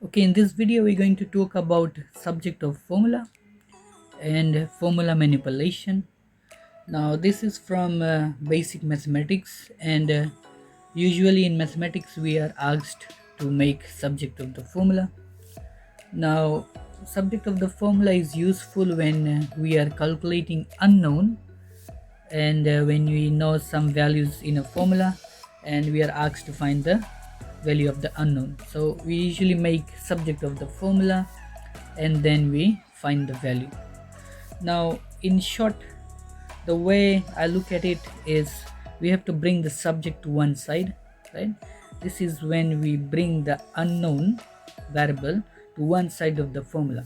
Okay, in this video we're going to talk about subject of formula and formula manipulation. Now this is from basic mathematics, and usually in mathematics we are asked to make subject of the formula. Now subject of the formula is useful when we are calculating unknown, and when we know some values in a formula and we are asked to find the value of the unknown. So we usually make subject of the formula and then we find the value. Now in short, the way I look at it is we have to bring the subject to one side, right? This is when we bring the unknown variable to one side of the formula,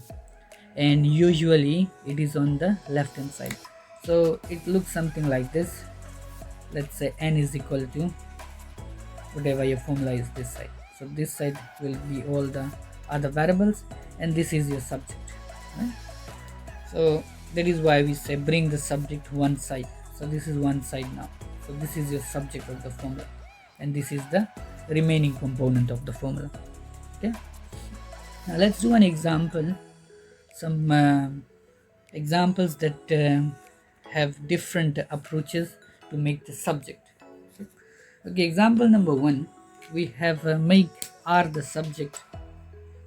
and usually it is on the left hand side. So it looks something like this. Let's say n is equal to whatever your formula is this side. So this side will be all the other variables, and this is your subject, right? So that is why we say bring the subject to one side. So this is one side now. So this is your subject of the formula, and this is the remaining component of the formula. Okay, now let's do an example, some examples that have different approaches to make the subject. Okay, example number one, we have make r the subject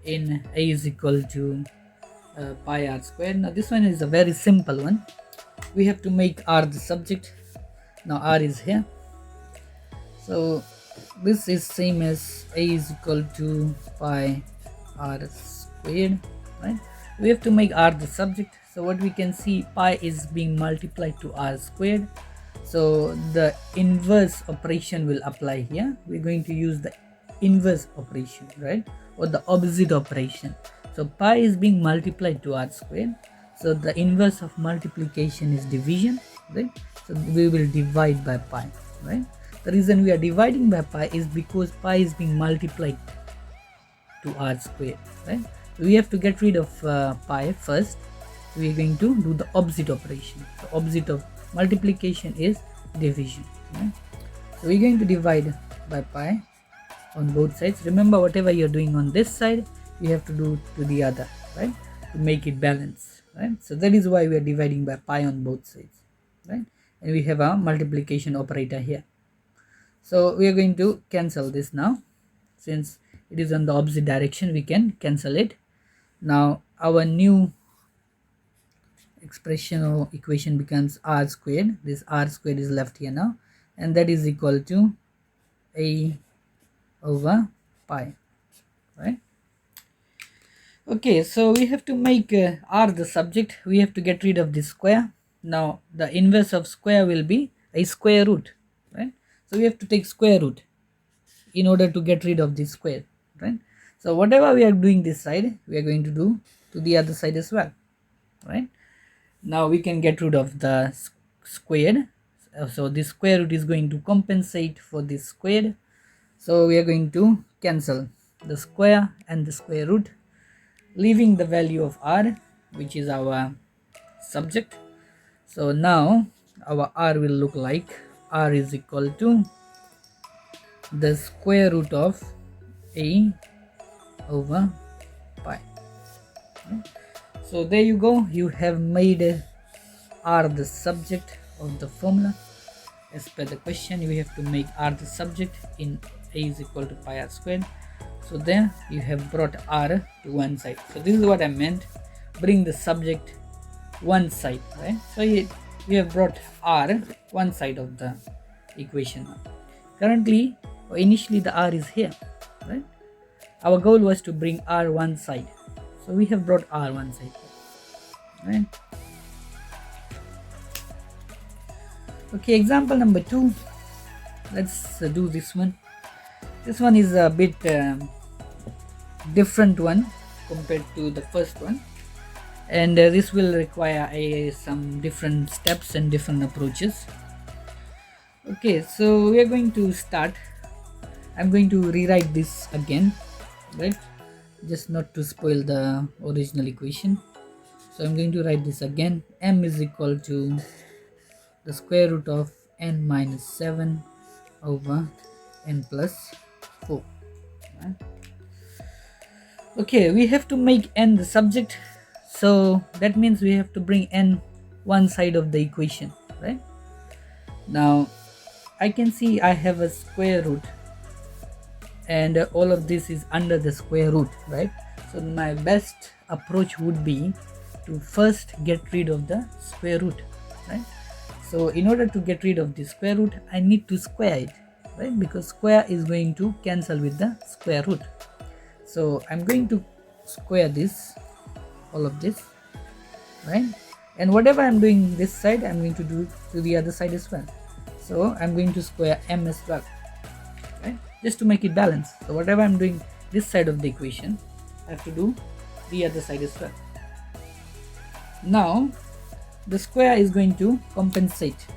in a is equal to pi r squared. Now this one is a very simple one. We have to make r the subject. Now r is here, so this is same as a is equal to pi r squared, right? We have to make r the subject. So what we can see, pi is being multiplied to r squared, so the inverse operation will apply here. We're going to use the inverse operation, right, or the opposite operation. So pi is being multiplied to r squared, so the inverse of multiplication is division, right? So we will divide by pi, right? The reason we are dividing by pi is because pi is being multiplied to r squared, right? So we have to get rid of pi first. We are going to do the opposite operation. The opposite of multiplication is division, right? So we're going to divide by pi on both sides. Remember, whatever you're doing on this side, you have to do to the other, right, to make it balance, right? So that is why we are dividing by pi on both sides, right? And we have a multiplication operator here. So we are going to cancel this now. Since it is on the opposite direction, we can cancel it. Now our new expression or equation becomes r squared. This r squared is left here now, and that is equal to a over pi, right? Okay, so we have to make r the subject. We have to get rid of this square. Now the inverse of square will be a square root, right? So we have to take square root in order to get rid of this square, right? So whatever we are doing this side, we are going to do to the other side as well, right? Now we can get rid of the squared. So this square root is going to compensate for this squared. So we are going to cancel the square and the square root, leaving the value of r, which is our subject. So now our r will look like r is equal to the square root of a over pi. So there you go, you have made r the subject of the formula. As per the question, we have to make r the subject in a is equal to pi r squared. So then you have brought r to one side. So this is what I meant, bring the subject one side, right? So you have brought r one side of the equation. Currently or initially the r is here, right? Our goal was to bring r one side, so we have brought r one side, right? Okay, example number 2, let's do this one. This one is a bit different one compared to the first one, and this will require some different steps and different approaches. Okay, so we are going to start. I'm going to rewrite this again, right, just not to spoil the original equation. So I'm going to write this again. M is equal to the square root of n minus 7 over n plus 4, right? Okay, we have to make n the subject, so that means we have to bring n one side of the equation, right? Now I can see I have a square root, and all of this is under the square root, right? So my best approach would be to first get rid of the square root, right? So in order to get rid of the square root, I need to square it, right? Because square is going to cancel with the square root. So I'm going to square this, all of this, right? And whatever I'm doing this side, I'm going to do to the other side as well. So I'm going to square m as well, right? Just to make it balance. So whatever I'm doing this side of the equation, I have to do the other side as well. Now the square is going to compensate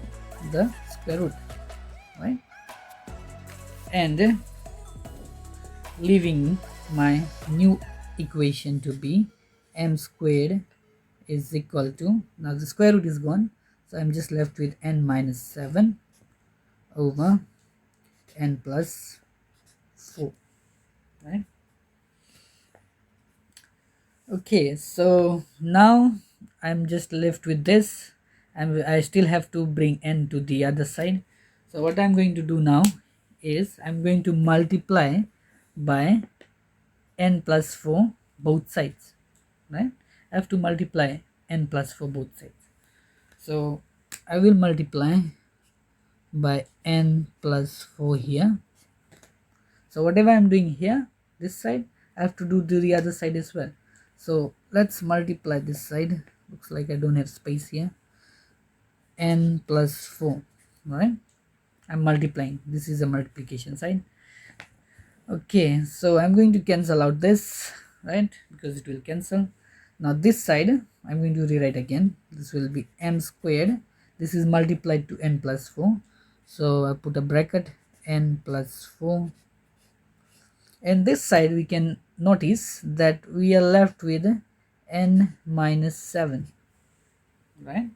the square root, right? And leaving my new equation to be m squared is equal to, now the square root is gone, so I'm just left with n minus 7 over n plus 4, right? Okay, so now I'm just left with this, and I still have to bring n to the other side. So what I'm going to do now is I'm going to multiply by n plus 4 both sides, right? I have to multiply n plus 4 both sides. So I will multiply by n plus 4 here. So whatever I'm doing here, this side, I have to do to the other side as well. So let's multiply this side. Looks like I don't have space here. N plus 4, right? I'm multiplying. This is a multiplication side. Okay, so I'm going to cancel out this, right? Because it will cancel. Now this side, I'm going to rewrite again. This will be m squared. This is multiplied to n plus 4. So I put a bracket, n plus 4. And this side we can notice that we are left with n minus 7, right?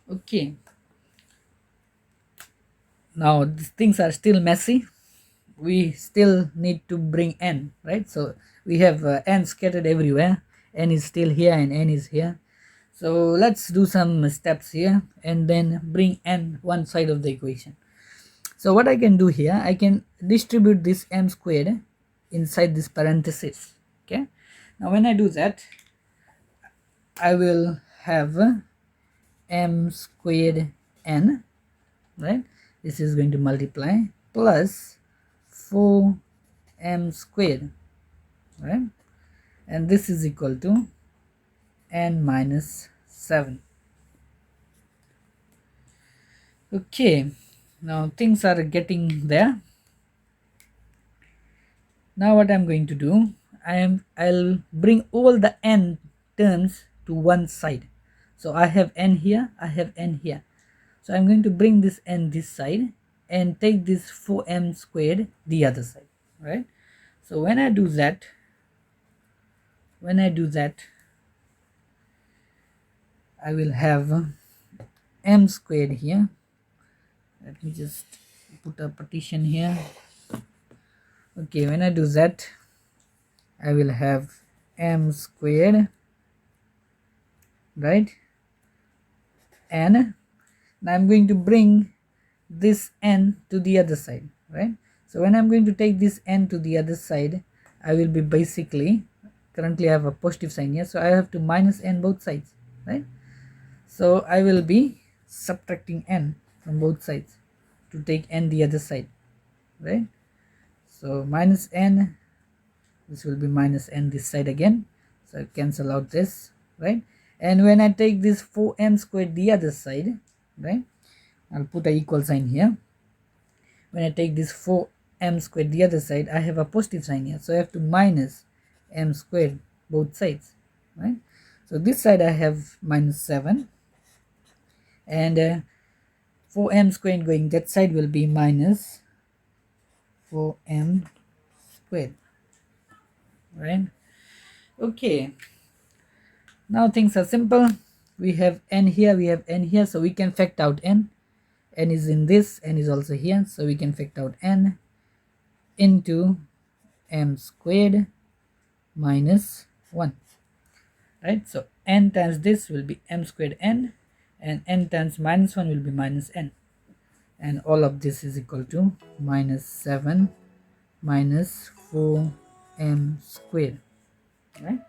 Okay, now these things are still messy. We still need to bring n, right? So we have n scattered everywhere. N is still here and n is here. So let's do some steps here and then bring n one side of the equation. So what I can do here, I can distribute this m squared inside this parenthesis. Okay, now when I do that, I will have m squared n, right? This is going to multiply plus 4m squared, right? And this is equal to n minus 7. Okay, now things are getting there. Now what I'm going to do, I'll bring all the n terms to one side. So I have n here, I have n here. So I'm going to bring this n this side and take this 4m squared the other side, right? So when I do that, I will have m squared here. Let me just put a partition here. Okay, when I do that, I will have m squared, right? And now I'm going to bring this n to the other side, right? So when I'm going to take this n to the other side, I will be basically, currently I have a positive sign here, so I have to minus n both sides, right? So I will be subtracting n from both sides to take n the other side, right? So minus n, this will be minus n this side again, so I cancel out this, right? And when I take this 4m squared the other side, right, I'll put a equal sign here. When I take this 4m squared the other side, I have a positive sign here, so I have to minus m squared both sides, right? So this side I have minus 7, and 4m squared going that side will be minus 4m squared, right? Okay, now things are simple. We have n here, we have n here, so we can factor out n. N is in this, n is also here, so we can factor out n into m squared minus 1, right? So n times this will be m squared n, and n times minus 1 will be minus n, and all of this is equal to minus 7 minus 4m squared, right?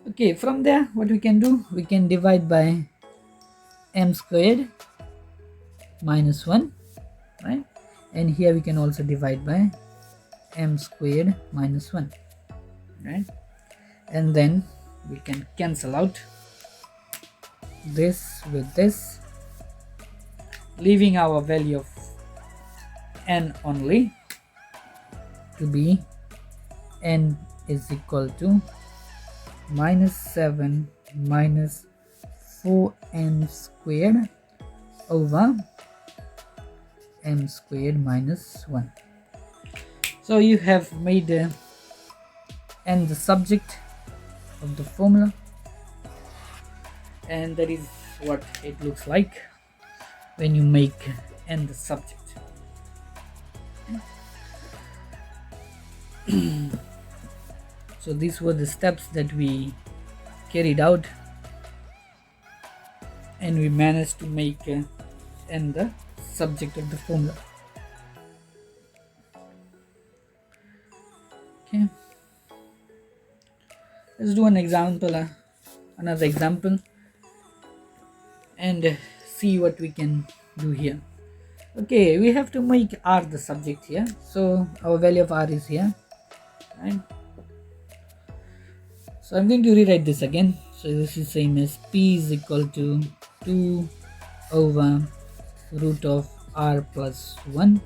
Okay, from there what we can do, we can divide by m squared minus 1, right? And here we can also divide by m squared minus 1, right? And then we can cancel out this with this, leaving our value of n only to be n is equal to minus 7 minus 4n squared over m squared minus 1. So you have made n the subject of the formula, and that is what it looks like when you make n the subject. So these were the steps that we carried out, and we managed to make n the subject of the formula. Okay, let's do an example, another example, and see what we can do here. Okay, we have to make r the subject here, so our value of r is here, right? So I'm going to rewrite this again. So this is same as p is equal to 2 over root of r plus 1.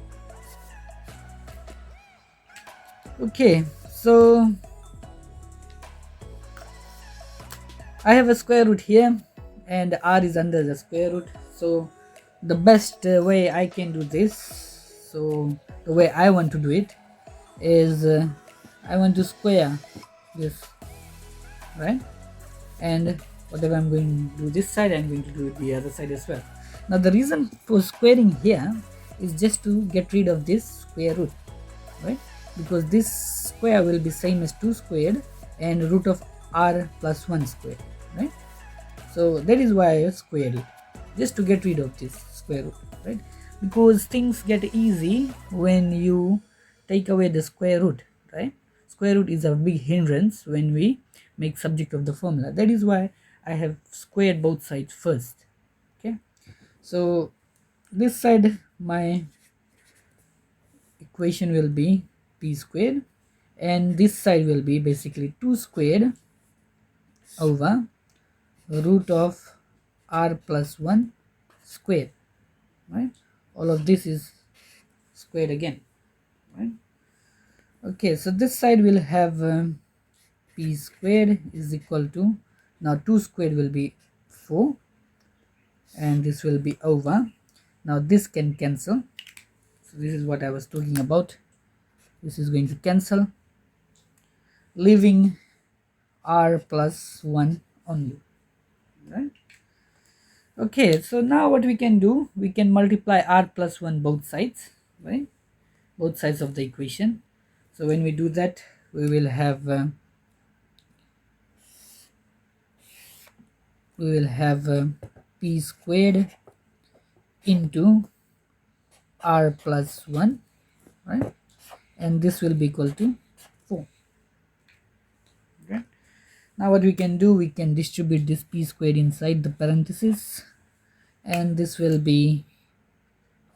Okay, so I have a square root here and r is under the square root. So the best way I can do this, so the way I want to do it is I want to square this, right? And whatever I'm going to do this side, I'm going to do it the other side as well. Now the reason for squaring here is just to get rid of this square root, right? Because this square will be same as 2 squared and root of r plus 1 squared, right? So that is why I squared it, just to get rid of this square root, right? Because things get easy when you take away the square root, right? Square root is a big hindrance when we make subject of the formula. That is why I have squared both sides first. Okay, so this side my equation will be p squared, and this side will be basically 2 squared over root of r plus 1 squared, right? All of this is squared again, right? Okay, so this side will have p squared is equal to, now 2 squared will be 4, and this will be over, now this can cancel. So this is what I was talking about, this is going to cancel, leaving r plus 1 only, right? Okay, so now what we can do, we can multiply r plus 1 both sides, right? Both sides of the equation. So when we do that, we will have p squared into r plus 1, right? And this will be equal to 4. Okay. Now what we can do, we can distribute this p squared inside the parenthesis, and this will be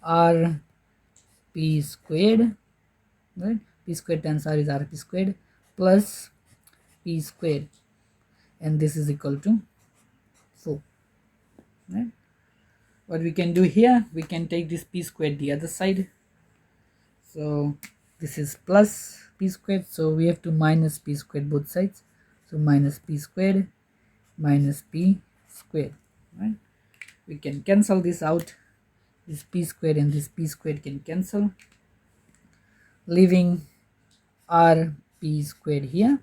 r p squared, right? P squared times r is r p squared plus p squared, and this is equal to 4, right? What we can do here, we can take this p squared the other side, so this is plus p squared, so we have to minus p squared both sides, so minus p squared minus p squared, right? We can cancel this out, this p squared and this p squared can cancel, leaving r p squared here,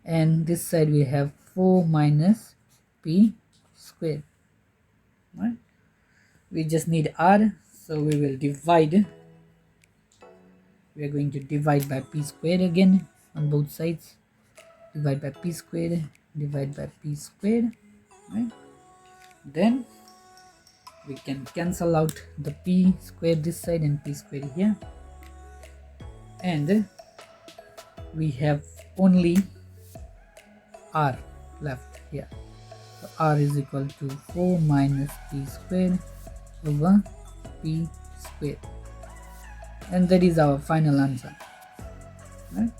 and this side we have 4 minus p squared, right? We just need r, so we are going to divide by p squared again, on both sides. Divide by p squared, divide by p squared, right? Then we can cancel out the p squared this side and p squared here, and we have only r left here. So r is equal to 4 minus p squared over p squared, and that is our final answer, right?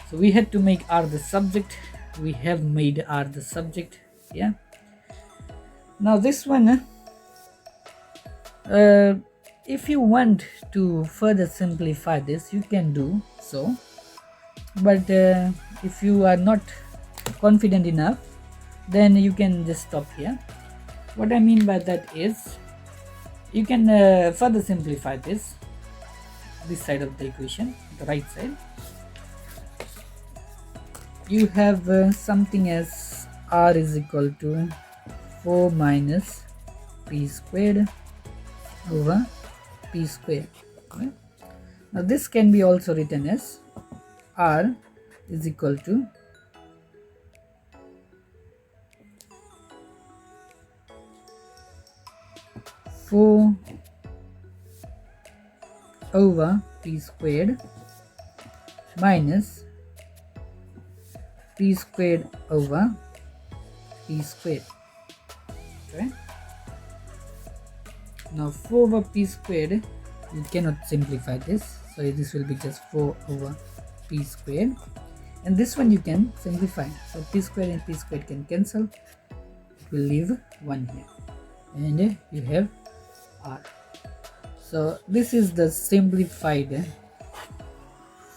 So we had to make r the subject. We have made r the subject. Yeah. Now this one, if you want to further simplify this, you can do so, but if you are not confident enough, then you can just stop here. What I mean by that is, you can further simplify this side of the equation, the right side. You have something as r is equal to 4 minus p squared over p squared, right? Now this can be also written as r is equal to 4 over p squared minus p squared over p squared. Okay. Now 4 over p squared, you cannot simplify this, so this will be just 4 over p squared, and this one you can simplify. So p squared and p squared can cancel. It will leave 1 here, and you have r. So this is the simplified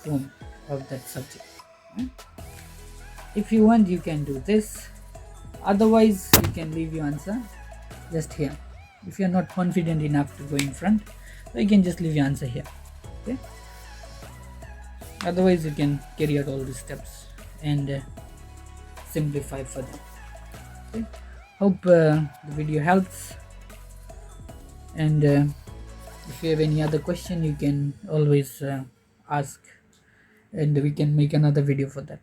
form of that subject. Right? If you want, you can do this. Otherwise, you can leave your answer just here. If you are not confident enough to go in front, so you can just leave your answer here. Okay. Otherwise, you can carry out all these steps and simplify further. Okay. Hope the video helps. And if you have any other question, you can always ask, and we can make another video for that.